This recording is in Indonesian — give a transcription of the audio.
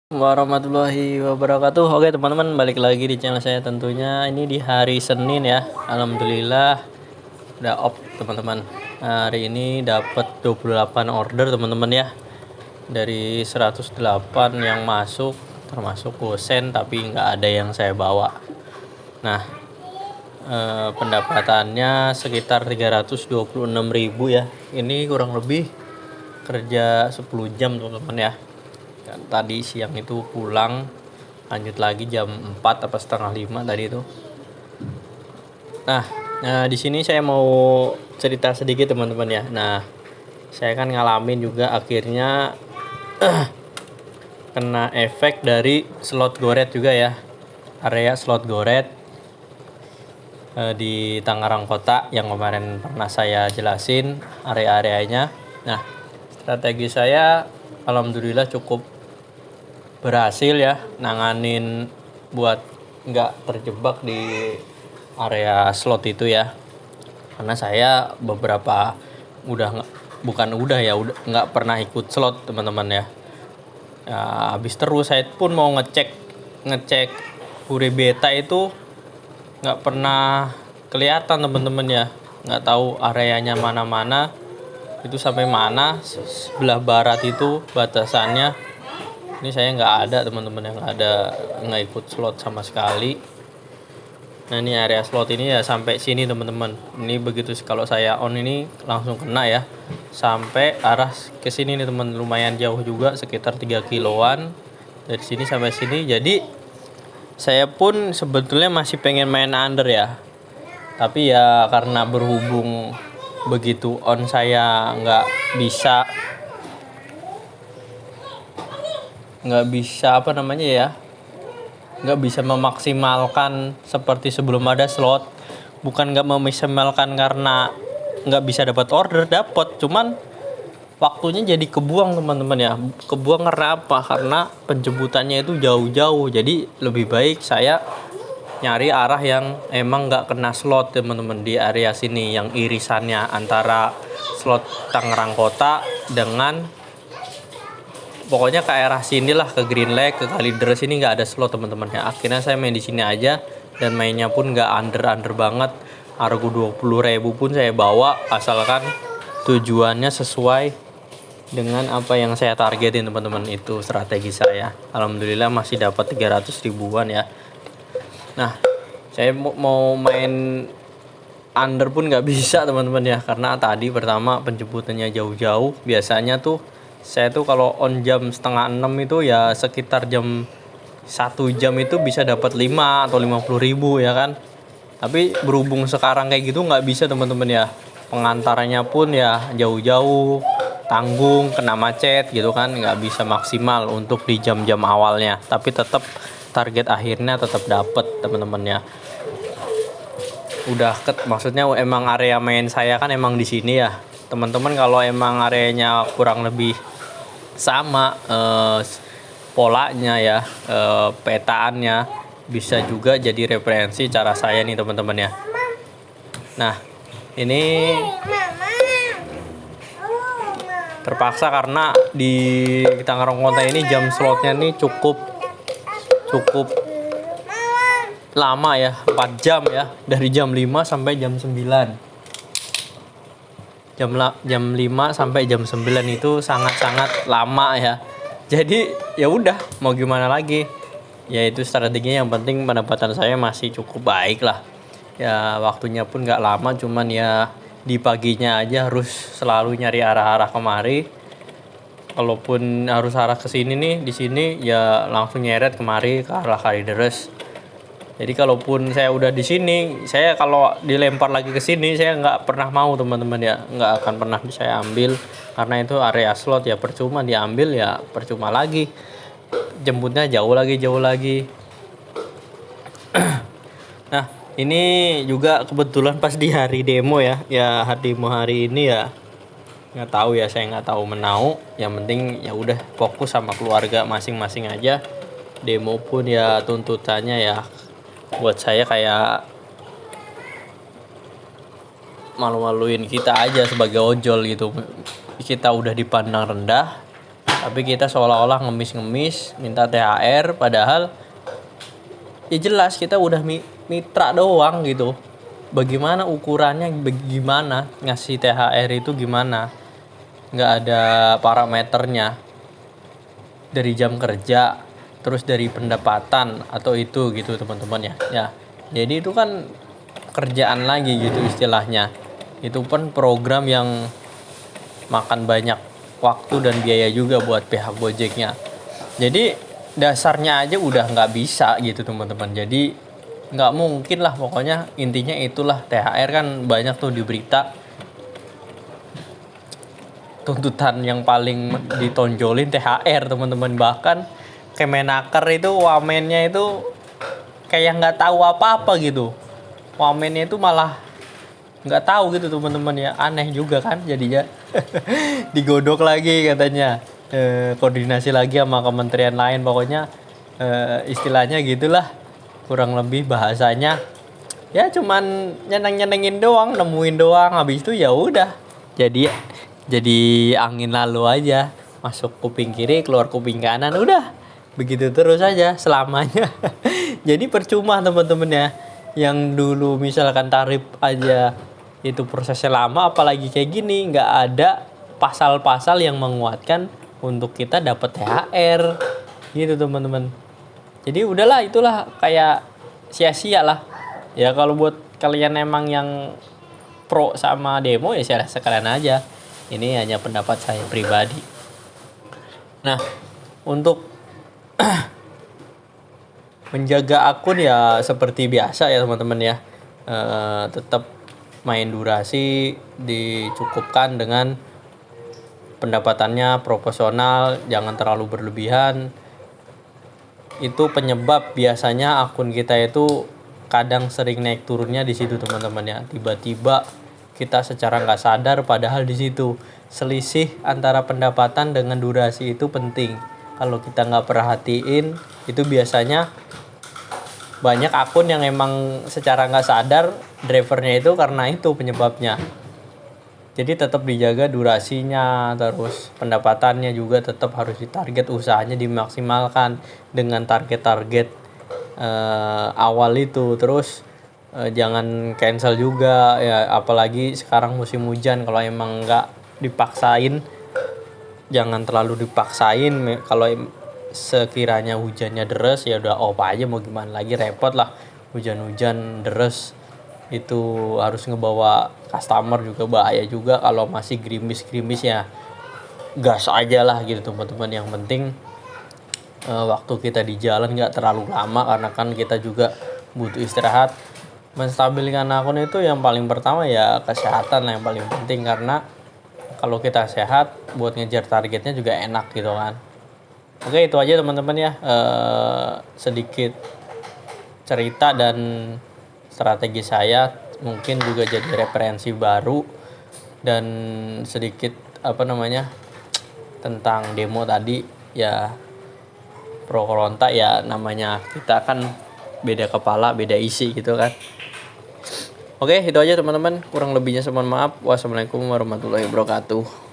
Warahmatullahi wabarakatuh. Oke teman-teman, balik lagi di channel saya tentunya. Ini di hari Senin ya. Alhamdulillah udah off teman-teman. Hari ini dapat 28 order teman-teman ya. Dari 108 yang masuk termasuk gosen, tapi nggak ada yang saya bawa. Nah, pendapatannya sekitar 326.000 ya. Ini kurang lebih kerja 10 jam teman-teman ya. Tadi siang itu pulang, lanjut lagi jam 4 apa setengah 5 tadi itu. Nah, di sini saya mau cerita sedikit teman-teman ya. Nah, saya kan ngalamin juga akhirnya kena efek dari slot goret juga ya. Area slot goret di Tangerang Kota yang kemarin pernah saya jelasin area-areanya. Nah, strategi saya alhamdulillah cukup berhasil ya nanganin buat nggak terjebak di area slot itu ya, karena saya beberapa udah nggak pernah ikut slot teman-teman ya. Habis terus saya pun mau ngecek Pure Beta itu nggak pernah kelihatan teman-teman ya, nggak tahu areanya mana-mana itu sampai mana, sebelah barat itu batasannya. Ini saya nggak ada teman-teman, yang nggak ikut slot sama sekali. Nah ini area slot ini ya sampai sini teman-teman. Ini begitu kalau saya on ini langsung kena ya, sampai arah ke sini nih teman, lumayan jauh juga sekitar 3 kiloan dari sini sampai sini. Jadi saya pun sebetulnya masih pengen main under ya, tapi ya karena berhubung begitu on saya nggak bisa nggak bisa memaksimalkan seperti sebelum ada slot. Bukan nggak memaksimalkan karena nggak bisa dapat order, dapat, cuman waktunya jadi kebuang teman-teman ya. Kebuang karena apa? Karena penjemputannya itu jauh-jauh. Jadi lebih baik saya nyari arah yang emang nggak kena slot teman-teman, di area sini yang irisannya antara slot Tangerang Kota dengan pokoknya ke arah sini lah, ke Green Lake, ke Kalideres ini nggak ada slot teman-teman ya. Akhirnya saya main di sini aja, dan mainnya pun nggak under banget. Argo 20.000 pun saya bawa, asalkan tujuannya sesuai dengan apa yang saya targetin teman-teman. Itu strategi saya. Alhamdulillah masih dapat 300 ribuan ya. Nah, saya mau main under pun nggak bisa teman-teman ya, karena tadi pertama penjemputannya jauh-jauh. Biasanya tuh saya tuh kalau on jam setengah 6 itu ya sekitar jam 1 jam itu bisa dapat 5 atau 50 ribu ya kan. Tapi berhubung sekarang kayak gitu nggak bisa teman-teman ya, pengantarannya pun ya jauh-jauh, tanggung, kena macet gitu kan, nggak bisa maksimal untuk di jam-jam awalnya. Tapi tetap target akhirnya tetap dapat teman-teman ya. Maksudnya emang area main saya kan emang di sini ya teman-teman. Kalau emang areanya kurang lebih sama polanya ya, petaannya bisa juga jadi referensi cara saya nih teman-teman ya. Nah ini terpaksa karena di Tangerang Kota ini jam slotnya nih cukup lama ya, 4 jam ya, dari jam 5 sampai jam 9. Jam 5 sampai jam 9 itu sangat-sangat lama ya. Jadi ya udah, mau gimana lagi. Ya itu strateginya, yang penting pendapatan saya masih cukup baik lah. Ya waktunya pun nggak lama, cuman ya di paginya aja harus selalu nyari arah-arah kemari. Kalaupun harus arah ke sini nih, di sini ya langsung nyeret kemari ke arah Kalideres. Jadi kalaupun saya udah di sini, saya kalau dilempar lagi ke sini saya nggak pernah mau teman-teman ya, nggak akan pernah saya ambil, karena itu area slot ya, percuma diambil ya, percuma lagi jemputnya jauh lagi. Nah ini juga kebetulan pas di hari demo ya hari demo hari ini ya, nggak tahu ya, saya nggak tahu menau. Yang penting ya udah fokus sama keluarga masing-masing aja. Demo pun ya tuntutannya ya buat saya kayak malu-maluin kita aja sebagai ojol gitu. Kita udah dipandang rendah, Tapi kita seolah-olah ngemis-ngemis minta THR, padahal ya jelas kita udah mitra doang gitu. Bagaimana ukurannya, bagaimana ngasih THR itu gimana, nggak ada parameternya dari jam kerja, terus dari pendapatan atau itu gitu teman-teman ya. Jadi itu kan kerjaan lagi gitu istilahnya. Itu pun program yang makan banyak waktu dan biaya juga buat pihak Gojeknya. Jadi dasarnya aja udah nggak bisa gitu teman-teman. Jadi nggak mungkin lah, pokoknya intinya itulah. THR kan banyak tuh di berita, tuntutan yang paling ditonjolin THR teman-teman. Bahkan Kemenaker itu wamennya itu kayak nggak tahu apa-apa gitu. Wamennya itu malah nggak tahu gitu teman-teman ya. Aneh juga kan jadinya. Digodok lagi katanya, koordinasi lagi sama kementerian lain, pokoknya istilahnya gitulah kurang lebih bahasanya. Ya cuman nyeneng-nyenengin doang, nemuin doang, habis itu ya udah jadi angin lalu aja, masuk kuping kiri keluar kuping kanan, udah begitu terus aja selamanya. Jadi percuma teman-teman ya, yang dulu misalkan tarif aja itu prosesnya lama, apalagi kayak gini nggak ada pasal-pasal yang menguatkan untuk kita dapat THR gitu teman-teman. Jadi udahlah, itulah kayak sia-sia lah ya. Kalau buat kalian emang yang pro sama demo ya saya sekalian aja, ini hanya pendapat saya pribadi. Nah, untuk menjaga akun ya seperti biasa ya teman-teman ya, tetap main durasi, dicukupkan dengan pendapatannya proporsional, jangan terlalu berlebihan. Itu penyebab biasanya akun kita itu kadang sering naik turunnya di situ teman-teman ya. Tiba-tiba kita secara nggak sadar, padahal di situ selisih antara pendapatan dengan durasi itu penting. Kalau kita nggak perhatiin, itu biasanya banyak akun yang emang secara nggak sadar drivernya itu karena itu penyebabnya. Jadi tetap dijaga durasinya, terus pendapatannya juga tetap harus ditarget, usahanya dimaksimalkan dengan target-target awal itu. Terus jangan cancel juga ya, apalagi sekarang musim hujan. Kalau emang nggak dipaksain, jangan terlalu dipaksain. Kalau sekiranya hujannya deres ya udah off aja, mau gimana lagi, repot lah hujan-hujan deres. Itu harus ngebawa customer juga bahaya juga. Kalau masih gerimis-gerimis ya gas aja lah gitu teman-teman. Yang penting waktu kita di jalan nggak terlalu lama, karena kan kita juga butuh istirahat. Menstabilkan akun itu yang paling pertama ya kesehatan lah yang paling penting, karena kalau kita sehat buat ngejar targetnya juga enak gitu kan. Oke, itu aja teman-teman ya, sedikit cerita dan strategi saya, mungkin juga jadi referensi baru, dan sedikit tentang demo tadi ya. Pro kontra ya, namanya kita kan beda kepala beda isi gitu kan. Oke, itu aja teman-teman, kurang lebihnya saya mohon maaf. Wassalamualaikum warahmatullahi wabarakatuh.